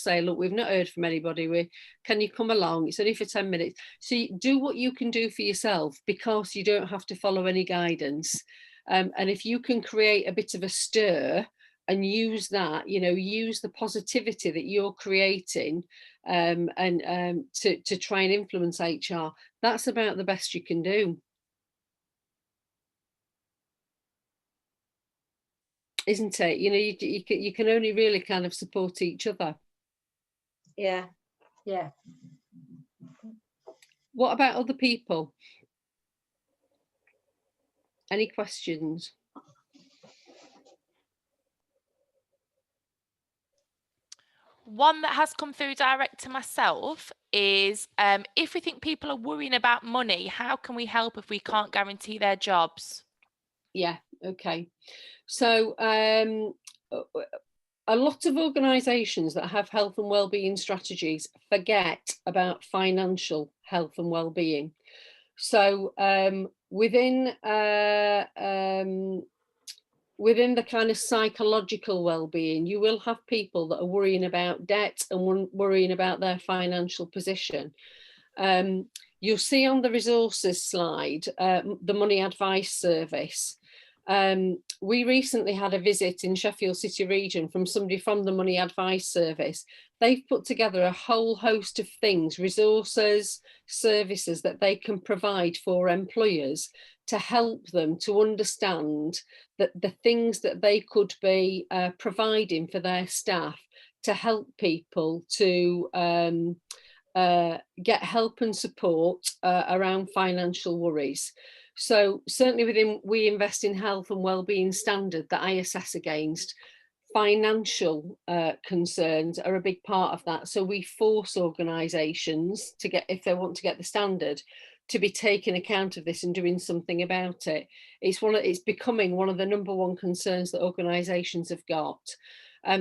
say, look, we've not heard from anybody. Can you come along? It's only for 10 minutes. So you do what you can do for yourself, because you don't have to follow any guidance. And if you can create a bit of a stir and use that, use the positivity that you're creating and to try and influence HR, that's about the best you can do. Isn't it? You can only really kind of support each other. Yeah. What about other people? Any questions? One that has come through direct to myself is, if we think people are worrying about money, how can we help if we can't guarantee their jobs? Yeah, okay. So a lot of organisations that have health and wellbeing strategies forget about financial health and wellbeing. So within the kind of psychological well-being, you will have people that are worrying about debt and worrying about their financial position. You'll see on the resources slide the Money Advice Service. we recently had a visit in Sheffield City region from somebody from the Money Advice Service. They've put together a whole host of things, resources, services that they can provide for employers to help them to understand that the things that they could be providing for their staff to help people to get help and support around financial worries. So certainly within We Invest in Health and Wellbeing standard that I assess against, financial concerns are a big part of that. So we force organisations to get, if they want to get the standard, to be taking account of this and doing something about it. It's becoming one of the number one concerns that organisations have got.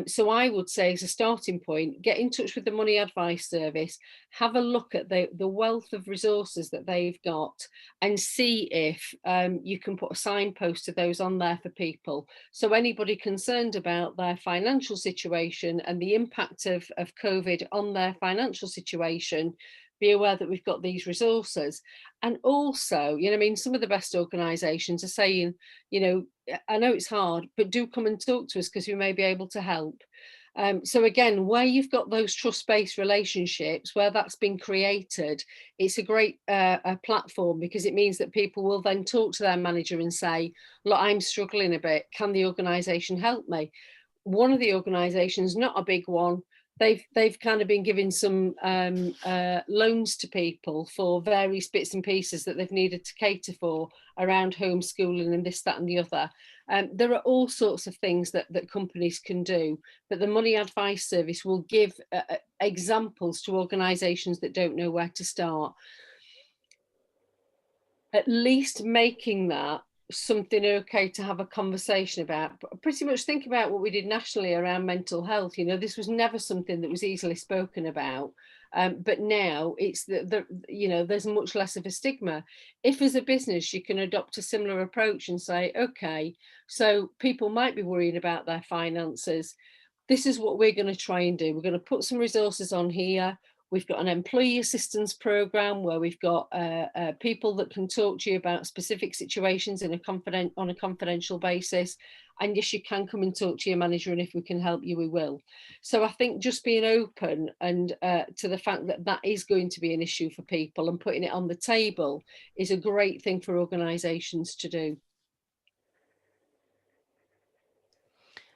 So I would say, as a starting point, get in touch with the Money Advice Service, have a look at the wealth of resources that they've got, and see if you can put a signpost to those on there for people. So anybody concerned about their financial situation and the impact of COVID on their financial situation, be aware that we've got these resources. And also, you know, I mean, some of the best organisations are saying, you know, I know it's hard, but do come and talk to us because we may be able to help. So again, where you've got those trust-based relationships, where that's been created, it's a great a platform, because it means that people will then talk to their manager and say, look, I'm struggling a bit. Can the organisation help me? One of the organisations, not a big one, they've kind of been giving some loans to people for various bits and pieces that they've needed to cater for around homeschooling and this, that and the other. There are all sorts of things that companies can do, but the Money Advice Service will give examples to organisations that don't know where to start. At least making that something okay to have a conversation about. Pretty much think about what we did nationally around mental health. You know, this was never something that was easily spoken about, but now it's you know, there's much less of a stigma. If as a business you can adopt a similar approach and say, okay, so people might be worrying about their finances, this is what we're going to try and do. We're going to put some resources on here. We've got an employee assistance program where we've got people that can talk to you about specific situations on a confidential basis. And yes, you can come and talk to your manager, and if we can help you, we will. So I think just being open and to the fact that that is going to be an issue for people and putting it on the table is a great thing for organisations to do.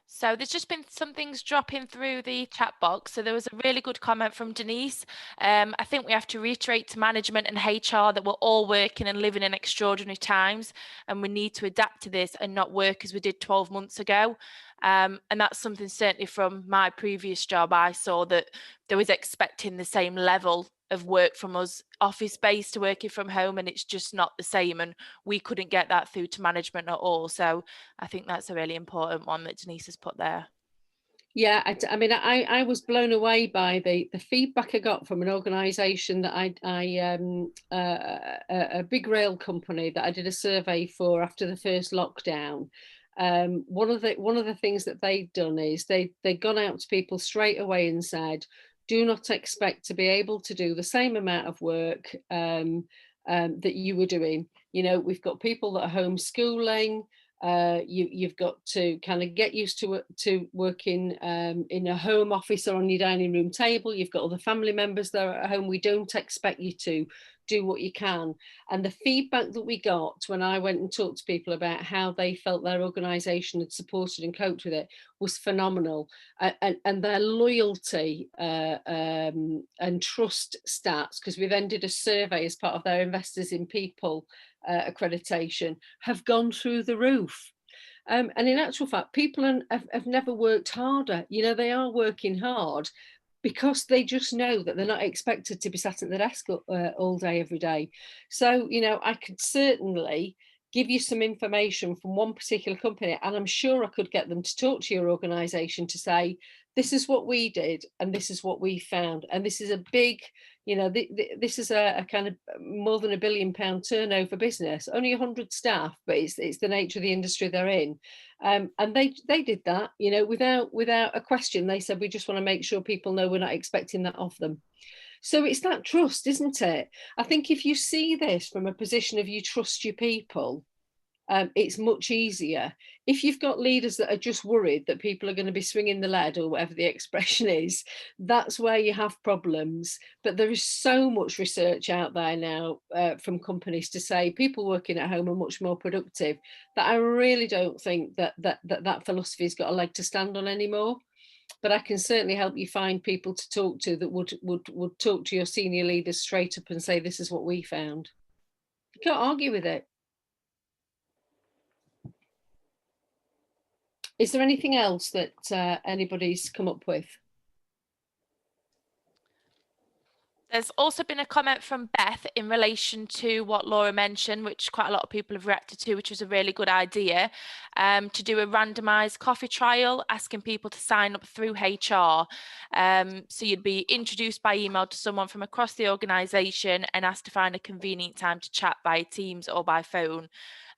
So there's just been some things dropping through the chat box. So there was a really good comment from Denise. I think we have to reiterate to management and HR that we're all working and living in extraordinary times, and we need to adapt to this and not work as we did 12 months ago. And that's something certainly from my previous job, I saw that there was expecting the same level of work from us office-based to working from home, and it's just not the same, and we couldn't get that through to management at all. So I think that's a really important one that Denise has put there. Yeah, I mean, I was blown away by the feedback I got from an organisation that a big rail company that I did a survey for after the first lockdown. One of the things that they'd done is they'd gone out to people straight away and said, do not expect to be able to do the same amount of work that you were doing. You know, we've got people that are homeschooling. You've got to kind of get used to working in a home office or on your dining room table. You've got other family members that are at home. We don't expect you to do what you can. And the feedback that we got when I went and talked to people about how they felt their organisation had supported and coped with it was phenomenal. And their loyalty and trust stats, because we then did a survey as part of their Investors in People accreditation, have gone through the roof. And in actual fact, people have never worked harder. You know, they are working hard because they just know that they're not expected to be sat at the desk all day, every day. So, you know, I could certainly give you some information from one particular company, and I'm sure I could get them to talk to your organisation to say, this is what we did and this is what we found. And this is a big, you know, this is a kind of more than £1 billion turnover business, only 100 staff, but it's the nature of the industry they're in. And they did that, you know, without a question. They said, we just want to make sure people know we're not expecting that of them. So it's that trust, isn't it? I think if you see this from a position of you trust your people, it's much easier. If you've got leaders that are just worried that people are going to be swinging the lead, or whatever the expression is, that's where you have problems. But there is so much research out there now from companies to say people working at home are much more productive, that I really don't think that philosophy has got a leg to stand on anymore. But I can certainly help you find people to talk to that would talk to your senior leaders straight up and say, this is what we found. You can't argue with it. Is there anything else that anybody's come up with? There's also been a comment from Beth in relation to what Laura mentioned, which quite a lot of people have reacted to, which was a really good idea, to do a randomised coffee trial, asking people to sign up through HR. So you'd be introduced by email to someone from across the organisation and asked to find a convenient time to chat by Teams or by phone.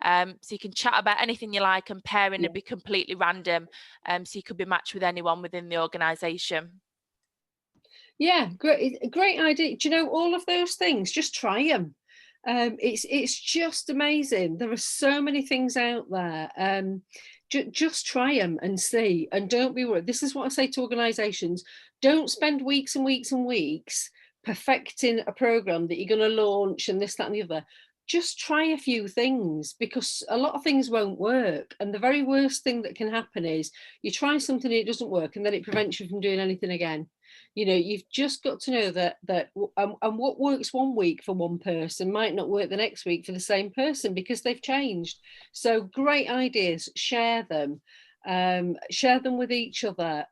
So you can chat about anything you like, and pairing would be completely random. So you could be matched with anyone within the organisation. Yeah, great idea. Do you know, all of those things, just try them. It's just amazing. There are so many things out there. Just try them and see, and don't be worried. This is what I say to organisations: don't spend weeks and weeks and weeks perfecting a program that you're going to launch and this, that, and the other. Just try a few things, because a lot of things won't work. And the very worst thing that can happen is you try something and it doesn't work, and then it prevents you from doing anything again. You know, you've just got to know that and what works one week for one person might not work the next week for the same person, because they've changed. So great ideas, share them with each other.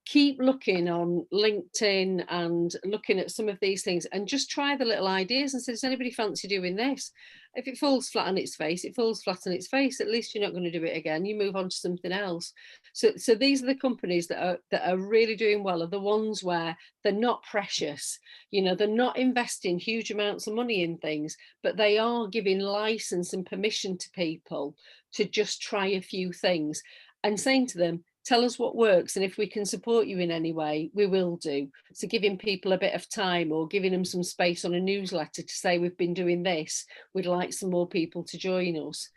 Keep looking on LinkedIn and looking at some of these things, and just try the little ideas and say, does anybody fancy doing this? If it falls flat on its face, it falls flat on its face. At least you're not going to do it again. You move on to something else. So these are the companies that are really doing well, are the ones where they're not precious. You know, they're not investing huge amounts of money in things, but they are giving license and permission to people to just try a few things, and saying to them, tell us what works, and if we can support you in any way, we will do. So giving people a bit of time, or giving them some space on a newsletter to say, we've been doing this, we'd like some more people to join us.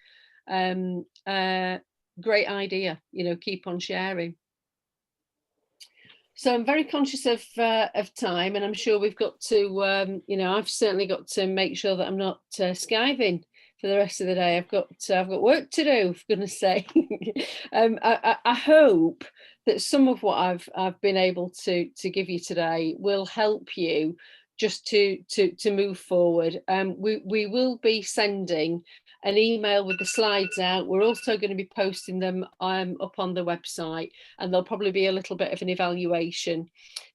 Great idea, you know, keep on sharing. So I'm very conscious of time, and I'm sure we've got to, you know, I've certainly got to make sure that I'm not skiving for the rest of the day. I've got work to do, for goodness sake. I hope that some of what I've been able to give you today will help you just to move forward. We will be sending an email with the slides out. We're also going to be posting them up on the website, and there'll probably be a little bit of an evaluation.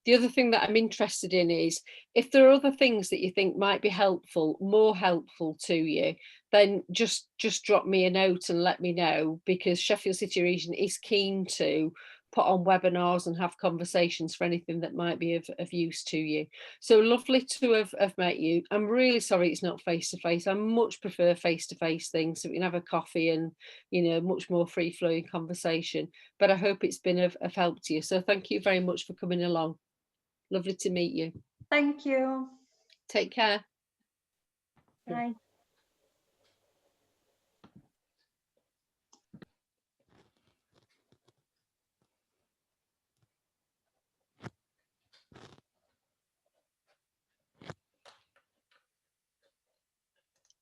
The other thing that I'm interested in is, if there are other things that you think might be helpful, more helpful to you, then just drop me a note and let me know, because Sheffield City Region is keen to put on webinars and have conversations for anything that might be of use to you. So lovely to have met you. I'm really sorry it's not face-to-face. I much prefer face-to-face things, so we can have a coffee and, you know, much more free-flowing conversation. But I hope it's been of help to you. So thank you very much for coming along. Lovely to meet you. Thank you. Take care. Bye.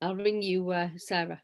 I'll ring you, Sarah.